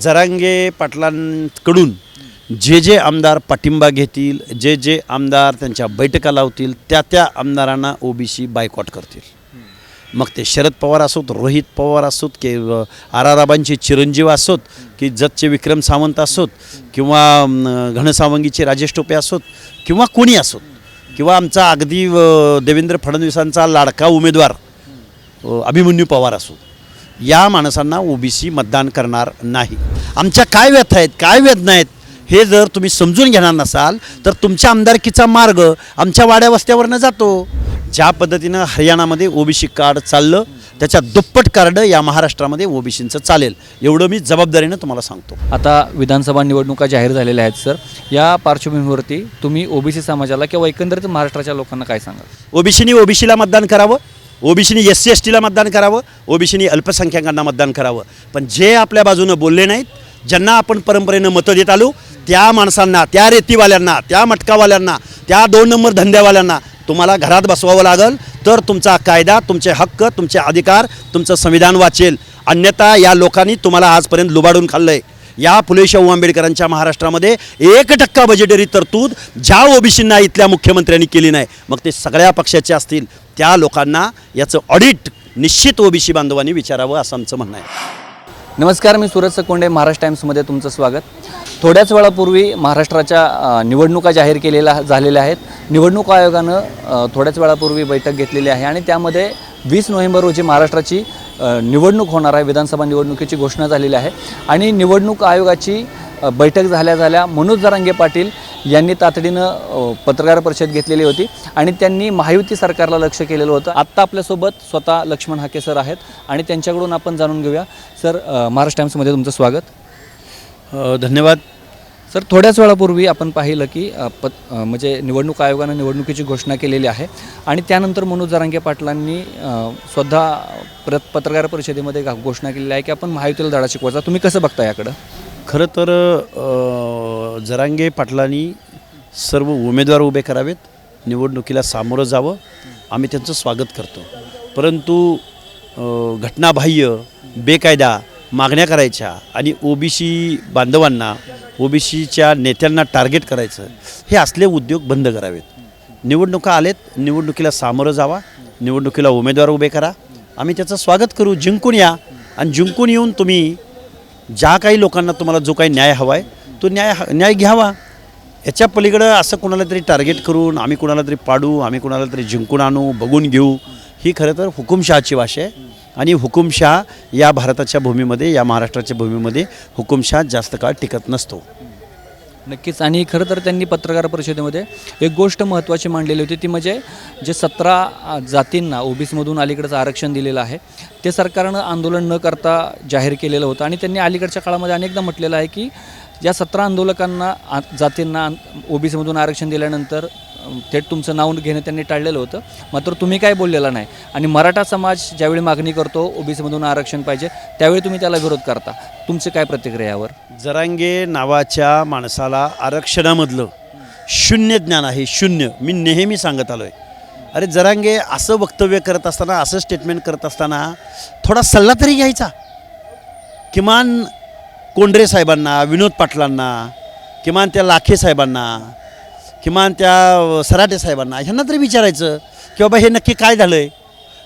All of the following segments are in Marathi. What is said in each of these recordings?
जरांगे पाटलांकडून जे आमदार पाठिंबा घेतील, जे आमदार त्यांच्या बैठका लावतील, त्या आमदारांना ओबीसी बायकॉट करतील. मग ते शरद पवार असोत, रोहित पवार असोत, की आराराबांचे चिरंजीव असोत, की जतचे विक्रम सावंत असोत, किंवा घनसावंगीचे राजेश टोपे असोत, किंवा कोणी असोत, किंवा आमचा अगदी देवेंद्र फडणवीसांचा लाडका उमेदवार अभिमन्यू पवार असो, या माणसांना ओबीसी मतदान करणार नाही. आमच्या काय व्यथा आहेत, काय वेदना आहेत, हे जर तुम्ही समजून घेणार नसाल तर तुमच्या आमदारकीचा मार्ग आमच्या वाड्या वस्त्यावरनं जातो. ज्या पद्धतीनं हरियाणामध्ये ओबीसी कार्ड चाललं, त्याच्या दुप्पट कार्ड या महाराष्ट्रामध्ये ओबीसींचं चालेल, एवढं मी जबाबदारीनं तुम्हाला सांगतो. आता विधानसभा निवडणुका जाहीर झालेल्या आहेत सर, या पार्श्वभूमीवरती तुम्ही ओबीसी समाजाला किंवा एकंदरीत महाराष्ट्राच्या लोकांना काय सांगाल? ओबीसीनी ओबीसीला मतदान करावं, ओबीसीनी SC STला मतदान करावं, ओबीसीनी अल्पसंख्याकांना मतदान करावं. पण जे आपल्या बाजूनं बोलले नाहीत, ज्यांना आपण परंपरेनं मतं देत आलो, त्या माणसांना, त्या रेतीवाल्यांना, त्या मटकावाल्यांना, त्या 2 नंबर धंद्यावाल्यांना तुम्हाला घरात बसवावं लागेल, तर तुमचा कायदा, तुमचे हक्क, तुमचे अधिकार, तुमचं संविधान वाचेल. अन्यथा या लोकांनी तुम्हाला आजपर्यंत लुबाडून खाल्लं आहे. या फुले शाहू आंबेडकरांच्या महाराष्ट्रामध्ये 1% बजेटरी तरतूद ज्या ओबीसींना इथल्या मुख्यमंत्र्यांनी केली नाही, मग ते सगळ्या पक्षाचे असतील, त्या लोकांना याचं ऑडिट निश्चित ओबीसी बांधवांनी विचारावं असं आमचं म्हणणं आहे. नमस्कार, मी सूरज सकंडे, महाराष्ट्र टाइम्समध्ये तुमचं स्वागत. थोड्याच वेळापूर्वी महाराष्ट्राच्या निवडणुका जाहीर झालेल्या आहेत. निवडणूक आयोगानं थोड्याच वेळापूर्वी बैठक घेतलेली आहे आणि त्यामध्ये 20 नोव्हेंबर रोजी महाराष्ट्राची निवडणूक होणार आहे. विधानसभा निवडणुकीची घोषणा झालेली आहे आणि निवडणूक आयोगाची बैठक झाल्या मनोज जरांगे पाटील यांनी तातडीनं पत्रकार परिषद घेतलेली होती आणि त्यांनी महायुती सरकारला लक्ष केलेलं होतं. आत्ता आपल्यासोबत स्वतः लक्ष्मण हाके सर आहेत आणि त्यांच्याकडून आपण जाणून घेऊया. सर, महाराष्ट्र टाइम्समध्ये तुमचं स्वागत. धन्यवाद. सर, थोड्याच वेळापूर्वी आपण पाहिलं की म्हणजे निवडणूक आयोगानं निवडणुकीची घोषणा केलेली आहे आणि त्यानंतर मनोज जरांगे पाटलांनी स्वतः पत्रकार परिषदेमध्ये घोषणा केलेली आहे की आपण महायुतीला धडा शिकवायचा. तुम्ही कसं बघता याकडं? खरं तर जरांगे पाटलांनी सर्व उमेदवार उभे करावेत, निवडणुकीला सामोरं जावं, आम्ही त्यांचं स्वागत करतो. परंतु घटनाबाह्य बेकायदा मागण्या करायच्या आणि ओबीसी बांधवांना, ओबीसीच्या नेत्यांना टार्गेट करायचं, हे असले उद्योग बंद करावेत. निवडणुका आलेत, निवडणुकीला सामोरं जावा, निवडणुकीला उमेदवार उभे करा, आम्ही त्याचं स्वागत करू. जिंकून या आणि जिंकून येऊन तुम्ही ज्या काही लोकांना तुम्हाला जो काही न्याय हवा आहे तो न्याय घ्यावा. याच्या पलीकडं असं कोणाला तरी टार्गेट करून आम्ही कोणाला तरी पाडू, आम्ही कोणाला तरी जिंकून आणू, बघून घेऊ, ही खरं तर हुकुमशहाची भाषा आहे. आणि हुकुमशहा या भारताच्या भूमीमध्ये, या महाराष्ट्राच्या भूमीमध्ये हुकुमशहा जास्त काळ टिकत नसतो. नक्कीच. आणि खरं तर त्यांनी पत्रकार परिषदेमध्ये एक गोष्ट महत्त्वाची मांडलेली होती, ती म्हणजे जे 17 जातींना ओबीसीमधून अलीकडचं आरक्षण दिलेलं आहे ते सरकारनं आंदोलन न करता जाहीर केलेलं होतं. आणि त्यांनी अलीकडच्या काळामध्ये अनेकदा म्हटलेलं आहे की या 17 आंदोलकांना, जातींना ओबीसीमधून आरक्षण दिल्यानंतर थेट तुमचं नाव घेणं त्यांनी टाळलेलं होतं, मात्र तुम्ही काय बोललेला नाही. आणि मराठा समाज ज्यावेळी मागणी करतो ओबीसीमधून आरक्षण पाहिजे, त्यावेळी तुम्ही त्याला विरोध करता. तुमची काय प्रतिक्रिया यावर? जरांगे नावाच्या माणसाला आरक्षणामधलं शून्य ज्ञान आहे, शून्य. मी नेहमी सांगत आलो आहे, अरे जरांगे असं वक्तव्य करत असताना, असं स्टेटमेंट करत असताना थोडा सल्ला तरी घ्यायचा. किमान कोंढरे साहेबांना, विनोद पाटलांना, किमान त्या लाखे साहेबांना, किमान त्या सराटे साहेबांना, ह्यांना तरी विचारायचं की बाबा हे नक्की काय झालं आहे.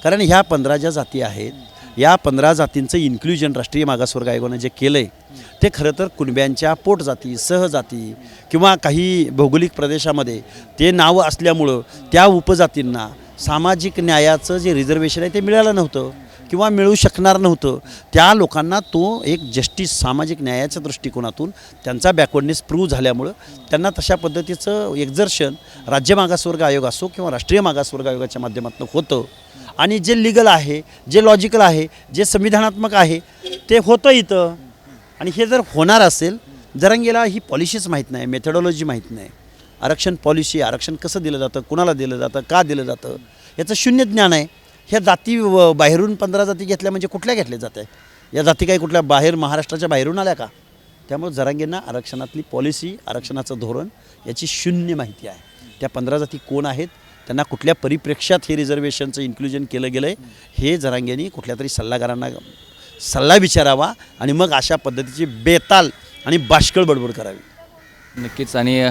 कारण ह्या 15 ज्या जाती आहेत, या 15 जातींचं इन्क्ल्युजन राष्ट्रीय मागासवर्ग आयोगानं जे केलं आहे ते खरं तर कुणब्यांच्या पोटजाती, सहजाती किंवा काही भौगोलिक प्रदेशामध्ये ते नावं असल्यामुळं त्या उपजातींना सामाजिक न्यायाचं जे रिझर्वेशन आहे ते मिळालं नव्हतं किंवा मिळू शकणार नव्हतं. त्या लोकांना तो एक जस्टिस, सामाजिक न्यायाच्या दृष्टिकोनातून त्यांचा बॅकवर्डनेस प्रूव्ह झाल्यामुळं त्यांना तशा पद्धतीचं एक्झर्शन राज्य मागासवर्ग आयोग असो किंवा राष्ट्रीय मागासवर्ग आयोगाच्या माध्यमातून होतं. आणि जे लिगल आहे, जे लॉजिकल आहे, जे संविधानात्मक आहे ते होतं इथं. आणि हे जर होणार असेल, जरांगेला ही पॉलिसीच माहीत नाही, मेथडॉलॉजी माहीत नाही, आरक्षण पॉलिसी, आरक्षण कसं दिलं जातं, कुणाला दिलं जातं, का दिलं जातं, याचं शून्य ज्ञान आहे. ह्या जाती बाहेरून 15 जाती घेतल्या म्हणजे कुठल्या घेतल्या जात आहे? या जाती काही कुठल्या बाहेर महाराष्ट्राच्या बाहेरून आल्या का? त्यामुळे जरांगेंना आरक्षणातली पॉलिसी, आरक्षणाचं धोरण याची शून्य माहिती आहे. त्या 15 जाती कोण आहेत, त्यांना कुठल्या परिप्रेक्ष्यात हे रिझर्वेशनचं इन्क्ल्युजन केलं गेलं आहे, हे जरांगेंनी कुठल्या तरी सल्लागारांना सल्ला विचारावा आणि मग अशा पद्धतीची बेताल आणि बाष्कळ बडबड करावी. नक्कीच. आणि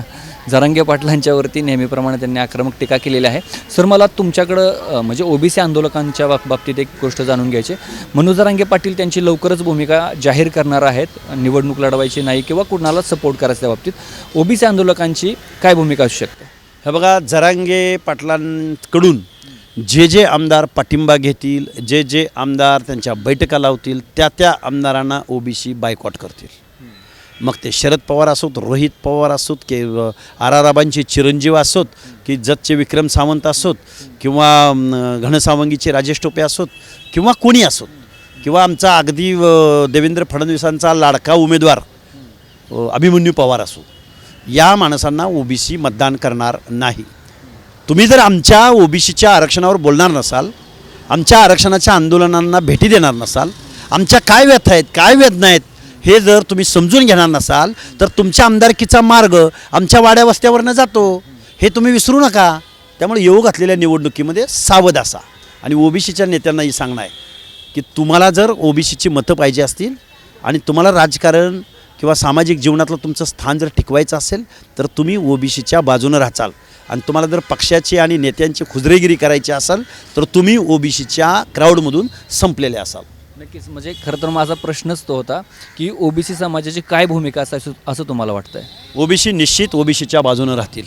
जरांगे पाटलांच्यावरती नेहमीप्रमाणे त्यांनी आक्रमक टीका केलेली आहे. सर, मला तुमच्याकडं म्हणजे ओबीसी आंदोलकांच्या बाबतीत एक गोष्ट जाणून घ्यायची. मनोज जरांगे पाटील त्यांची लवकरच भूमिका जाहीर करणार आहेत, निवडणूक लढवायची नाही किंवा कुणाला सपोर्ट करायचं त्या बाबतीत ओबीसी आंदोलकांची काय भूमिका असू शकते? हे बघा, जरांगे पाटलांकडून जे आमदार पाठिंबा घेतील, जे आमदार त्यांच्या बैठका लावतील, त्या आमदारांना ओबीसी बायकॉट करतील. मग ते शरद पवार असोत, रोहित पवार असोत, की आराराबांचे चिरंजीव असोत, की जतचे विक्रम सावंत असोत, किंवा घनसावंगीचे राजेश टोपे असोत, किंवा कोणी असोत, किंवा आमचा अगदी देवेंद्र फडणवीसांचा लाडका उमेदवार अभिमन्यू पवार असो, या माणसांना ओबीसी मतदान करणार नाही. तुम्ही जर आमच्या ओबीसीच्या आरक्षणावर बोलणार नसाल, आमच्या आरक्षणाच्या आंदोलनांना भेटी देणार नसाल, आमच्या काय व्यथा आहेत, काय वेदना आहेत हे जर तुम्ही समजून घेणार नसाल, तर तुमच्या आमदारकीचा मार्ग आमच्या वाड्या वस्त्यावरनं जातो, हे तुम्ही विसरू नका. त्यामुळे येऊ घातलेल्या निवडणुकीमध्ये सावध असा. आणि ओबीसीच्या नेत्यांनाही सांगणं आहे की तुम्हाला जर ओबीसीची मतं पाहिजे असतील आणि तुम्हाला राजकारण किंवा सामाजिक जीवनातलं तुमचं स्थान जर टिकवायचं असेल, तर तुम्ही ओबीसीच्या बाजूनं राहाल. आणि तुम्हाला जर पक्षाची आणि नेत्यांची खुजरेगिरी करायची असेल, तर तुम्ही ओबीसीच्या क्राऊडमधून संपलेले असाल. नक्कीच. म्हणजे खरं तर माझा प्रश्नच तो होता की ओबीसी समाजाची काय भूमिका असावी असं तुम्हाला वाटतंय? ओबीसी निश्चित ओबीसीच्या बाजूनं राहतील.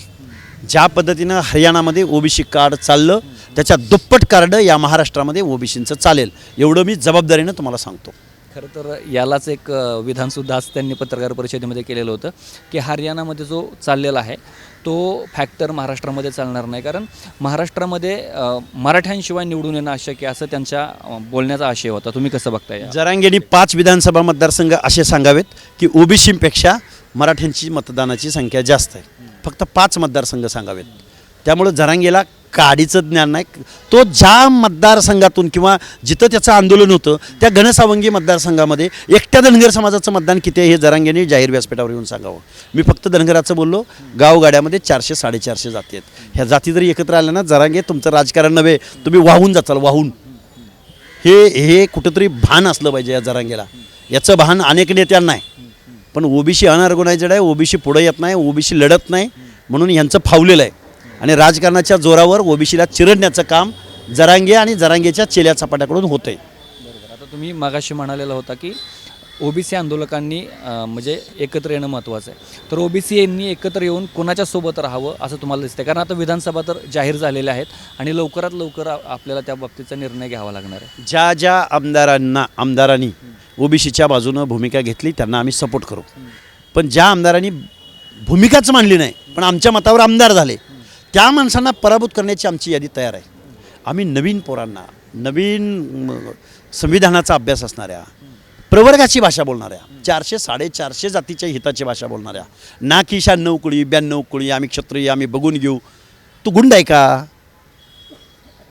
ज्या पद्धतीनं हरियाणामध्ये ओबीसी कार्ड चाललं, त्याच्या दुप्पट कार्ड या महाराष्ट्रामध्ये ओबीसींचं चालेल, एवढं मी जबाबदारीनं तुम्हाला सांगतो. खरं तर यालाच एक विधानसुद्धा आज त्यांनी पत्रकार परिषदेमध्ये केलेलं होतं की हरियाणामध्ये जो चाललेला आहे तो फॅक्टर महाराष्ट्रामध्ये चालणार नाही, कारण महाराष्ट्रामध्ये मराठ्यांशिवाय निवडून येणं अशक्य असं त्यांच्या बोलण्याचा आशय होता. तुम्ही कसं बघताय? जरांगेंनी 5 विधानसभा मतदारसंघ असे सांगावेत की ओबीसीपेक्षा मराठ्यांची मतदानाची संख्या जास्त आहे. फक्त 5 मतदारसंघ सांगावेत. त्यामुळं जरांगेला काडीचं ज्ञान नाही. तो ज्या मतदारसंघातून किंवा जिथं त्याचं आंदोलन होतं त्या घनसावंगी मतदारसंघामध्ये एकट्या धनगर समाजाचं मतदान किती आहे हे जरांगेने जाहीर व्यासपीठावर येऊन सांगावं. मी फक्त धनगराचं बोललो. गावगाड्यामध्ये 400-450 जाती आहेत. ह्या जाती जरी एकत्र आल्या ना, जरांगे तुमचं राजकारण नव्हे, तुम्ही वाहून जाचाल, वाहून. हे कुठंतरी भान असलं पाहिजे या जरांगेला. याचं भान अनेक नेत्यांना आहे, पण ओबीसी अनऑर्गनायझेड आहे, ओबीसी पुढे येत नाही, ओबीसी लढत नाही, म्हणून यांचं फावलेलं आहे. आणि राजकारणाच्या जोरावर ओबीसीला चिरडण्याचं काम जरांगे आणि जरांगेच्या चेल्या चपाट्याकडून होतं आहे. बरोबर. आता तुम्ही मागाशी म्हणालेला होता की ओबीसी आंदोलकांनी म्हणजे एकत्र येणं महत्त्वाचं आहे. तर ओबीसी यांनी एकत्र येऊन कोणाच्या सोबत राहावं असं तुम्हाला दिसतं? कारण आता विधानसभा तर जाहीर झालेल्या आहेत आणि लवकरात लवकर आपल्याला त्या बाबतीचा निर्णय घ्यावा लागणार आहे. ज्या आमदारांनी ओबीसीच्या बाजूनं भूमिका घेतली त्यांना आम्ही सपोर्ट करू. पण ज्या आमदारांनी भूमिकाच मांडली नाही पण आमच्या मतावर आमदार झाले, त्या माणसांना पराभूत करण्याची आमची यादी तयार आहे. आम्ही नवीन पोरांना, नवीन संविधानाचा अभ्यास असणाऱ्या, प्रवर्गाची भाषा बोलणाऱ्या, 400-450 जातीच्या हिताची भाषा बोलणाऱ्या, ना की 96 कुळी 92 कुळी आम्ही क्षत्रिय आम्ही बघून घेऊ. तू गुंड आहे का?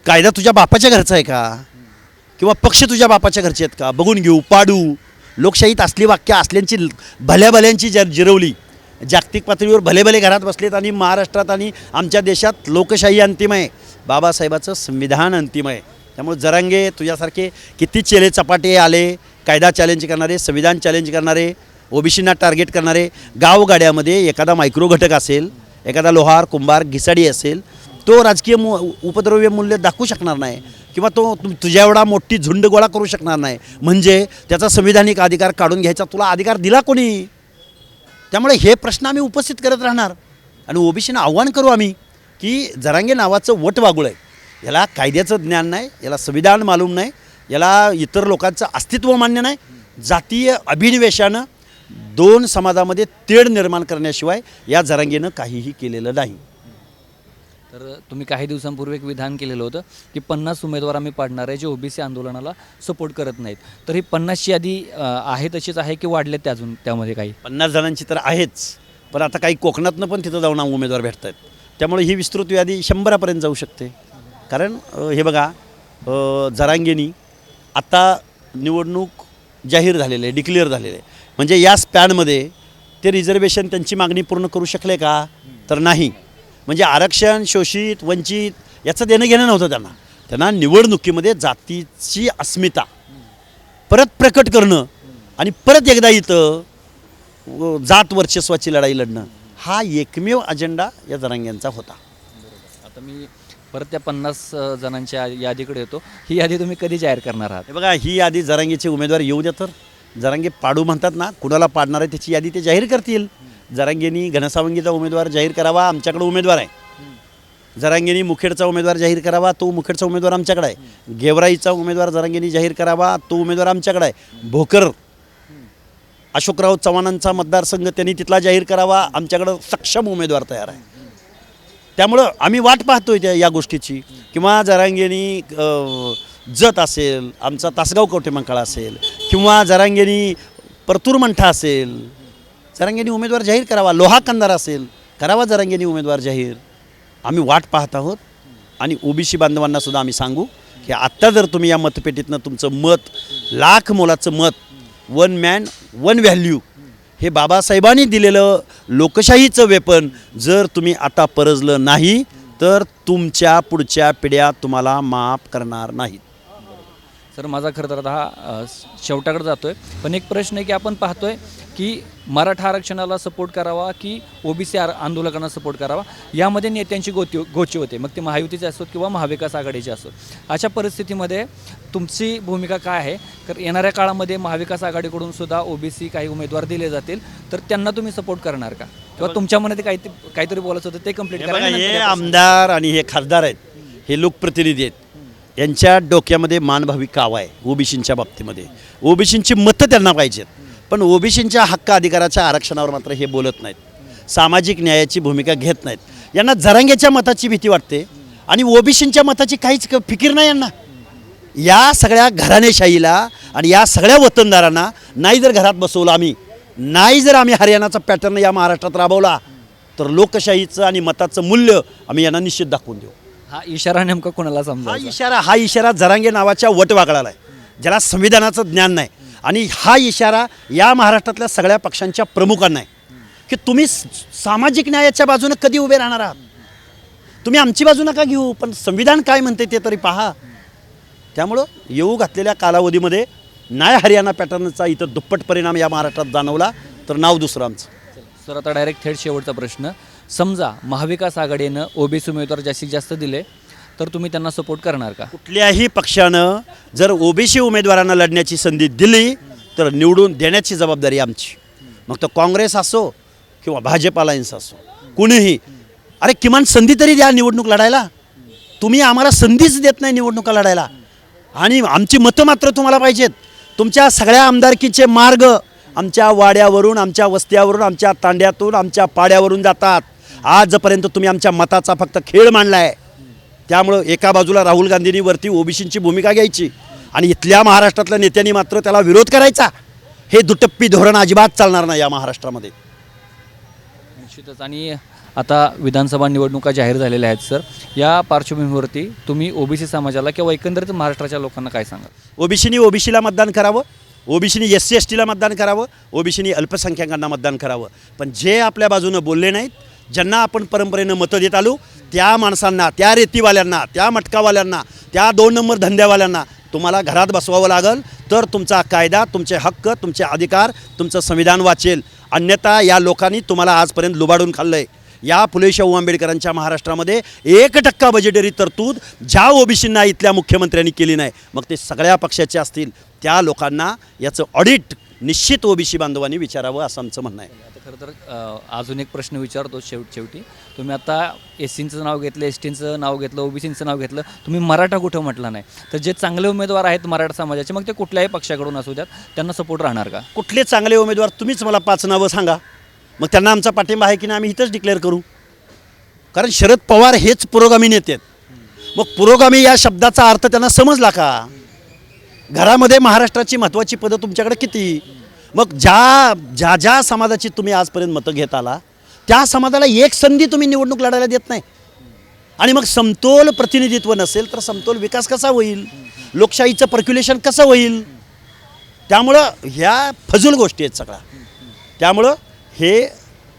कायदा तुझ्या बापाच्या घरचा आहे का? किंवा पक्ष तुझ्या बापाच्या घरचे आहेत का? बघून घेऊ, पाडू. लोकशाहीत असली वाक्य असल्यांची भल्याभल्यांची जिरवली. जागतिक पातळीवर भले घरात बसलेत आणि महाराष्ट्रात आणि आमच्या देशात लोकशाही अंतिम आहे, बाबासाहेबाचं संविधान अंतिम आहे. त्यामुळे जरांगे तुझ्यासारखे किती चेले चपाटे आले, कायदा चॅलेंज करणारे, संविधान चॅलेंज करणारे, ओबीसींना टार्गेट करणारे. गावगाड्यामध्ये एखादा मायक्रो घटक असेल, एखादा लोहार कुंभार घिसाडी असेल, तो राजकीय उपद्रव्य मूल्य दाखवू शकणार नाही किंवा तो तुझ्या एवढा मोठी झुंड गोळा करू शकणार नाही. म्हणजे त्याचा संविधानिक अधिकार काढून घ्यायचा तुला अधिकार दिला कोणी? त्यामुळे हे प्रश्न आम्ही उपस्थित करत राहणार आणि ओबीसीनं आव्हान करू आम्ही की जरांगे नावाचं वटवाघूळ आहे, याला कायद्याचं ज्ञान नाही, याला संविधान मालूम नाही, याला इतर लोकांचं अस्तित्व मान्य नाही. जातीय अभिनिवेशानं 2 समाजामध्ये तेढ निर्माण करण्याशिवाय या जरांगेनं काहीही केलेलं नाही. तर तुम्ही काही दिवसांपूर्वी एक विधान केलेलं होतं की 50 उमेदवार आम्ही पाडणार आहे जे ओबीसी आंदोलनाला सपोर्ट करत नाहीत. तर ही 50ची यादी आहे तशीच आहे की वाढलेत ते अजून त्यामध्ये काही? 50 जणांची तर आहेच, पण आता काही कोकणातनं पण तिथं जाऊन उमेदवार भेटत आहेत. त्यामुळे ही विस्तृत यादी 100पर्यंत जाऊ शकते. कारण हे बघा, जरांगेनी आता निवडणूक जाहीर झालेले आहे, डिक्लेअर झालेले आहे, म्हणजे या स्पॅनमध्ये ते रिझर्वेशन त्यांची मागणी पूर्ण करू शकले का? तर नाही. म्हणजे आरक्षण, शोषित, वंचित याचं देणं घेणं नव्हतं त्यांना. त्यांना निवडणुकीमध्ये जातीची अस्मिता परत प्रकट करणं आणि परत एकदा इथं जात वर्चस्वाची लढाई लढणं हा एकमेव अजेंडा या जरांगेंचा होता. आता मी परत त्या 50 जणांच्या यादीकडे येतो. ही यादी तुम्ही कधी जाहीर करणार आहात? हे बघा, ही यादी जरांगेचे उमेदवार येऊ द्या, तर जरांगे पाडू म्हणतात ना, कुणाला पाडणार आहे त्याची यादी ते जाहीर करतील. जरांगेंनी घनसावंगीचा उमेदवार जाहीर करावा, आमच्याकडे उमेदवार आहे. जरांगेंनी मुखेडचा उमेदवार जाहीर करावा, तो मुखेडचा उमेदवार आमच्याकडे आहे. गेवराईचा उमेदवार जरांगेंनी जाहीर करावा, तो उमेदवार आमच्याकडे आहे. भोकर अशोकराव चव्हाणांचा मतदारसंघ त्यांनी तिथला जाहीर करावा, आमच्याकडं सक्षम उमेदवार तयार आहे. त्यामुळं आम्ही वाट पाहतोय त्या या गोष्टीची. किंवा जरांगेंनी जत असेल, आमचा तासगाव कवठेमंकाळा असेल, किंवा जरांगेंनी परतूर मंठा असेल, जरांगेंनी उमेदवार जाहीर करावा. लोहा कंदार असेल, करावा जरांगेंनी उमेदवार जाहीर. आम्ही वाट पाहत आहोत. आणि ओबीसी बांधवांना सुद्धा आम्ही सांगू की आत्ता जर तुम्ही या मतपेटीतनं तुमचं मत, लाख मोलाचं मत, वन मॅन वन व्हॅल्यू, हे बाबासाहेबांनी दिलेलं लोकशाहीचं वेपन जर तुम्ही आता परजलं नाही तर तुमच्या पुढच्या पिढ्या तुम्हाला माफ करणार नाहीत. सर, माझा खरं तर आता हा शेवटाकडे जातो आहे. पण एक प्रश्न आहे की आपण पाहतोय की मराठा आरक्षणाला सपोर्ट करावा की ओबीसी आंदोलकांना सपोर्ट करावा, यामध्ये नेत्यांची गोची होते. मग ते महायुतीचे असोत किंवा महाविकास आघाडीचे असोत. अशा परिस्थितीमध्ये तुमची भूमिका काय आहे? तर येणाऱ्या काळामध्ये महाविकास आघाडीकडून सुद्धा ओबीसी काही उमेदवार दिले जातील, तर त्यांना तुम्ही सपोर्ट करणार का? किंवा तुमच्या मनात काहीतरी बोलायचं होतं ते कंप्लीट करा. हे आमदार आणि हे खासदार आहेत, हे लोकप्रतिनिधी आहेत. यांच्या डोक्यामध्ये मानभावी काव आहे. ओबीसींच्या बाबतीमध्ये ओबीसींची मतं त्यांना पाहिजेत, पण ओबीसींच्या हक्क अधिकाराच्या आरक्षणावर मात्र हे बोलत नाहीत. सामाजिक न्यायाची भूमिका घेत नाहीत. यांना जरांगेच्या मताची भीती वाटते आणि ओबीसींच्या मताची काहीच फिकीर नाही यांना. या सगळ्या घराणेशाहीला आणि या सगळ्या वतनदारांना नाही जर घरात बसवलं आम्ही, नाही जर आम्ही हरियाणाचा पॅटर्न या महाराष्ट्रात राबवला, तर लोकशाहीचं आणि मताचं मूल्य आम्ही यांना निश्चित दाखवून देऊ. हा इशारा नेमका कोणाला समजा? हा इशारा जरांगे नावाच्या वटवागळाला आहे, ज्याला संविधानाचं ज्ञान नाही. आणि हा इशारा या महाराष्ट्रातल्या सगळ्या पक्षांच्या प्रमुखांना आहे की तुम्ही सामाजिक न्यायाच्या बाजूने कधी उभे राहणार आहात. तुम्ही आमची बाजू नका घेऊ, पण संविधान काय म्हणते ते तरी पहा. त्यामुळं येऊ घातलेल्या कालावधीमध्ये नाही हरियाणा पॅटर्नचा इथं दुप्पट परिणाम या महाराष्ट्रात जाणवला तर नाव दुसरं आमचं. सर, आता डायरेक्ट थेट शेवटचा प्रश्न. समजा महाविकास आघाडीनं ओबीसी उमेदवार जास्तीत जास्त दिले तर तुम्ही त्यांना सपोर्ट करणार का? कुठल्याही पक्षानं जर ओबीसी उमेदवारांना लढण्याची संधी दिली तर निवडून देण्याची जबाबदारी आमची. मग तो काँग्रेस असो किंवा भाजप अलायन्स असो, कुणीही. अरे किमान संधी तरी द्या निवडणूक लढायला. तुम्ही आम्हाला संधीच देत नाही निवडणुका लढायला. आणि आमची मतं मात्र तुम्हाला पाहिजेत. तुमच्या सगळ्या आमदारकीचे मार्ग आमच्या वाड्यावरून, आमच्या वस्त्यावरून, आमच्या तांड्यातून, आमच्या पाड्यावरून जातात. आजपर्यंत तुम्ही आमच्या मताचा फक्त खेळ मांडला आहे. त्यामुळं एका बाजूला राहुल गांधींनी वरती ओबीसींची भूमिका घ्यायची आणि इथल्या महाराष्ट्रातल्या नेत्यांनी मात्र त्याला विरोध करायचा. हे दुटप्पी धोरण अजिबात चालणार नाही या महाराष्ट्रामध्ये. निश्चितच. आणि आता विधानसभा निवडणुका जाहीर झालेल्या आहेत सर, या पार्श्वभूमीवरती तुम्ही ओबीसी समाजाला किंवा एकंदरीत महाराष्ट्राच्या लोकांना काय सांगाल? ओबीसीनी ओबीसीला मतदान करावं, ओबीसीनी SC STला मतदान करावं, ओबीसीनी अल्पसंख्याकांना मतदान करावं. पण जे आपल्या बाजूनं बोलले नाहीत, ज्यांना आपण परंपरेनं मतं देत आलो, त्या माणसांना, त्या रेतीवाल्यांना, त्या मटकावाल्यांना, त्या 2 नंबर धंद्यावाल्यांना तुम्हाला घरात बसवावं लागेल तर तुमचा कायदा, तुमचे हक्क, तुमचे अधिकार, तुमचं संविधान वाचेल. अन्यथा या लोकांनी तुम्हाला आजपर्यंत लुबाडून खाल्लं आहे. या फुले शाहू आंबेडकरांच्या महाराष्ट्रामध्ये 1% बजेटरी तरतूद ज्या ओबीसींना इथल्या मुख्यमंत्र्यांनी केली नाही, मग ते सगळ्या पक्षाचे असतील, त्या लोकांना याचं ऑडिट निश्चित ओबीसी बांधवांनी विचारावं असं आमचं म्हणणं आहे. आता खरं तर अजून एक प्रश्न विचारतो शेवटी. तुम्ही आता SCचं नाव घेतलं, STचं नाव घेतलं, ओबीसीचं नाव घेतलं, तुम्ही मराठा कुठं म्हटलं नाही. तर जे चांगले उमेदवार आहेत मराठा समाजाचे, मग ते कुठल्याही पक्षाकडून असू द्यात, त्यांना सपोर्ट राहणार का? कुठले चांगले उमेदवार तुम्हीच मला 5 नावं सांगा, मग त्यांना आमचा पाठिंबा आहे की नाही आम्ही इथंच डिक्लेअर करू. कारण शरद पवार हेच पुरोगामी नेते आहेत. मग पुरोगामी या शब्दाचा अर्थ त्यांना समजला का? घरामध्ये महाराष्ट्राची महत्त्वाची पदं तुमच्याकडे किती? मग ज्या समाजाची तुम्ही आजपर्यंत मतं घेत आला, त्या समाजाला एक संधी तुम्ही निवडणूक लढायला देत नाही. आणि मग समतोल प्रतिनिधित्व नसेल तर समतोल विकास कसा होईल? लोकशाहीचं पर्क्युलेशन कसं होईल? त्यामुळं ह्या फजूल गोष्टी आहेत सगळ्या. त्यामुळं हे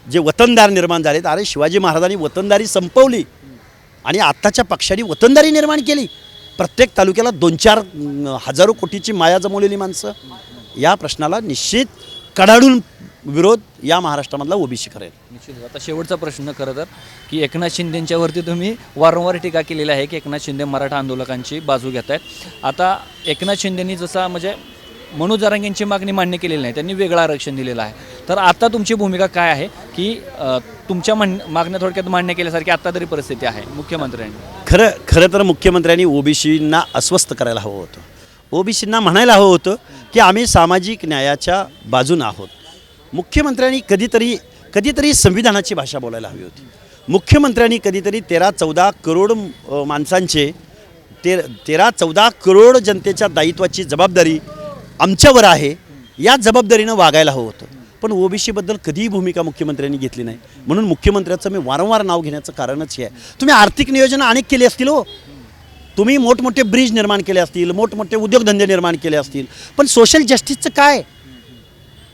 जे वतनदार निर्माण झालेत, अरे शिवाजी महाराजांनी वतनदारी संपवली आणि आत्ताच्या पक्षांनी वतनदारी निर्माण केली. प्रत्येक तालुक्याला 2-4 हजारो कोटीची माया जमवलेली माणसं या प्रश्नाला निश्चित कडाडून विरोध या महाराष्ट्रामधला ओबीसी करेल. निश्चित. आता शेवटचा प्रश्न खरं तर की एकनाथ शिंदेंच्यावरती तुम्ही वारंवार टीका केलेली आहे की एकनाथ शिंदे मराठा आंदोलकांची बाजू घेत आहेत. आता एकनाथ शिंदेंनी जसा म्हणजे मनोज जरांगेंची मागणी मान्य केलेली नाही, त्यांनी वेगळं आरक्षण दिलेलं आहे. तर आता तुमची भूमिका काय आहे की तुमच्या मागण्या थोडक्यात मान्य केल्यासारखी आत्ता तरी परिस्थिती आहे मुख्यमंत्र्यांनी? खरं तर मुख्यमंत्र्यांनी ओबीसींना अस्वस्थ करायला हवं होतं. ओबीसींना म्हणायला हवं होतं की आम्ही सामाजिक न्यायाच्या बाजून आहोत. मुख्यमंत्र्यांनी कधीतरी संविधानाची भाषा बोलायला हवी होती. मुख्यमंत्र्यांनी कधीतरी 13-14 करोड माणसांचे 13-14 करोड जनतेच्या दायित्वाची जबाबदारी आमच्यावर आहे, या जबाबदारीनं वागायला हवं होतं. पण ओबीसीबद्दल कधीही भूमिका मुख्यमंत्र्यांनी घेतली नाही. म्हणून मुख्यमंत्र्याचं मी वारंवार नाव घेण्याचं कारणच हे आहे. तुम्ही आर्थिक नियोजन अनेक केले असतील हो, तुम्ही मोठमोठे ब्रिज निर्माण केले असतील, मोठमोठे उद्योगधंदे निर्माण केले असतील, पण सोशल जस्टिसचं काय?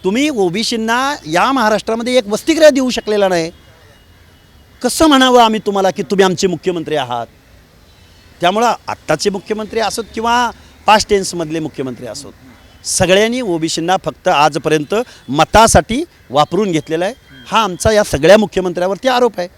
तुम्ही ओबीसींना या महाराष्ट्रामध्ये एक वसतिगृह देऊ शकलेला नाही. कसं म्हणावं आम्ही तुम्हाला की तुम्ही आमचे मुख्यमंत्री आहात? त्यामुळं आत्ताचे मुख्यमंत्री असोत किंवा पास्ट टेन्समधले मुख्यमंत्री असोत, सगळ्यांनी ओबीसींना फक्त आजपर्यंत मतासाठी वापरून घेतलेला आहे. हा आमचा या सगळ्या मुख्यमंत्र्यावरती आरोप आहे.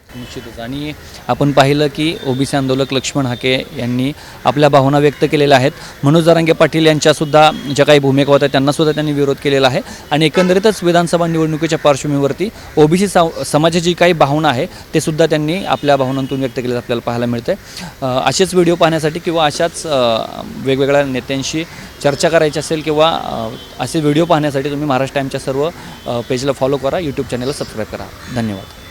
निश्चितच. आणि आपण पाहिलं की ओबीसी आंदोलक लक्ष्मण हाके यांनी आपल्या भावना व्यक्त केलेल्या आहेत. मनोज जरांगे पाटील यांच्यासुद्धा ज्या काही भूमिका होत्या त्यांनासुद्धा त्यांनी विरोध केलेला आहे. आणि एकंदरीतच विधानसभा निवडणुकीच्या पार्श्वभूमीवरती ओबीसी समाजाची काही भावना आहे ते सुद्धा त्यांनी आपल्या भावनांतून व्यक्त केलेलं आपल्याला पाहायला मिळते. असेच व्हिडिओ पाहण्यासाठी किंवा अशाच वेगवेगळ्या नेत्यांशी चर्चा करायची असेल किंवा असे व्हिडिओ पाहण्यासाठी तुम्ही महाराष्ट्र टाईमच्या सर्व पेजला फॉलो करा, यूट्यूब चॅनलला सबस्क्राईब करा. धन्यवाद.